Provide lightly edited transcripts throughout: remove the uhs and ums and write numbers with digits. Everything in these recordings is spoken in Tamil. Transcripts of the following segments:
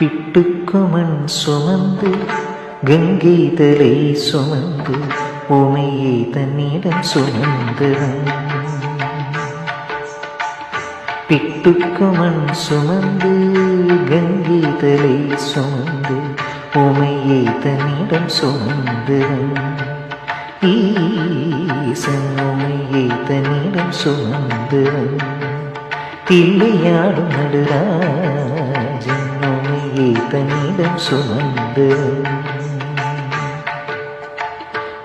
பிட்டுக்குமண் சுமந்து கங்கை தலை சுமந்து உமையை தன்னிடம் சுமந்தவன். பிட்டுக்குமண் சுமந்து கங்கை தலை சுமந்து உமையை தன்னிடம் சுமந்தவன். ஈசன் உமையை தன்னிடம் சுமந்தவன். தில்லையாடும் நடராஜன் உமையை தன்னிடம் சுமந்தவன்.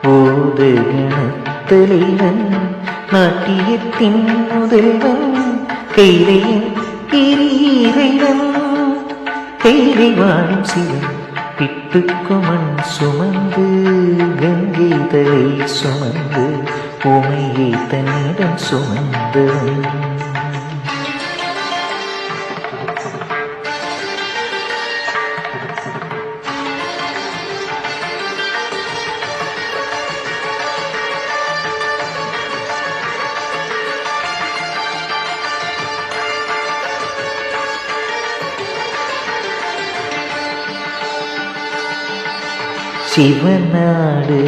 ஓதகணத்தலைவன் நாட்டியத்தின் முதல்வன் கைலையின் இறைவன் கைலை வாழும் சிவன். பிட்டுக்குமண் சுமந்து கங்கை தலை சுமந்து உமையை தன்னிடம் சுமந்தவன். சிவநாடு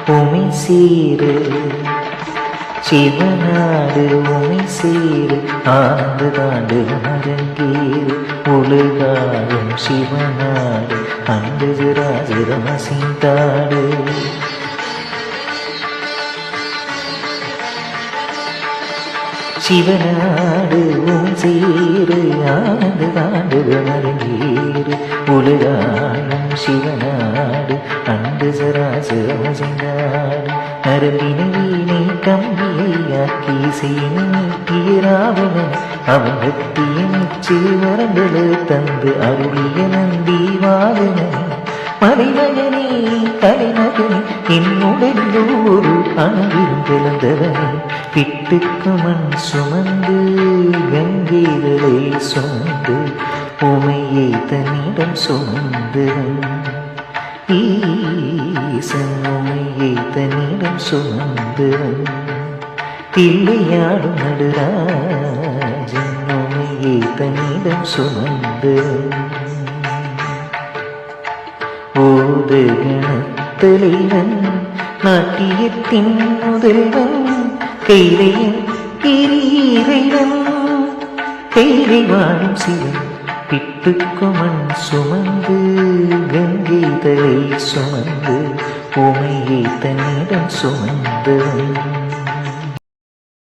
உமை சீரு சிவநாடு உமை சீரு ஆனந்த தாண்டு அரங்கேறு உலகாடும் சிவநாடு அன்பது ராஜரமசிந்தாடு. சிவநாடு உமை சீரு ஆனந்த தாண்டு அரங்கேறு உலகாடும் சிவநாடு அன்பு சராசரமசிந்தாடு. நரம்பினை வீணை கம்பியாக்கி செய்ய நீட்டிய ராவணன் அவன் பக்திய நிச்சு வரம்பல தந்து அருளிய நந்தி வாதனன். மலைமகனே கலைமகனே என்னுடனோரு அணவிரும் பிறந்தவனே. பிட்டுக்குமண் சுமந்து கங்கை தலை சுமந்து உமையை தன்னிடம் சுமந்தவன். ஈசன் உமையை தன்னிடம் சுமந்தவன். தில்லையாடும் நடராஜன் உமையை தன்னிடம் சுமந்தவன். ஓதகணத்தலைவன் நாட்டியத்தின் முதல்வன் கைலையின் இறைவன் கைலை வாழும் சிவன். பிட்டுக்குமண் சுமந்து கங்கை தலை சுமந்து உமையை தன்னிடம் சுமந்தவன்.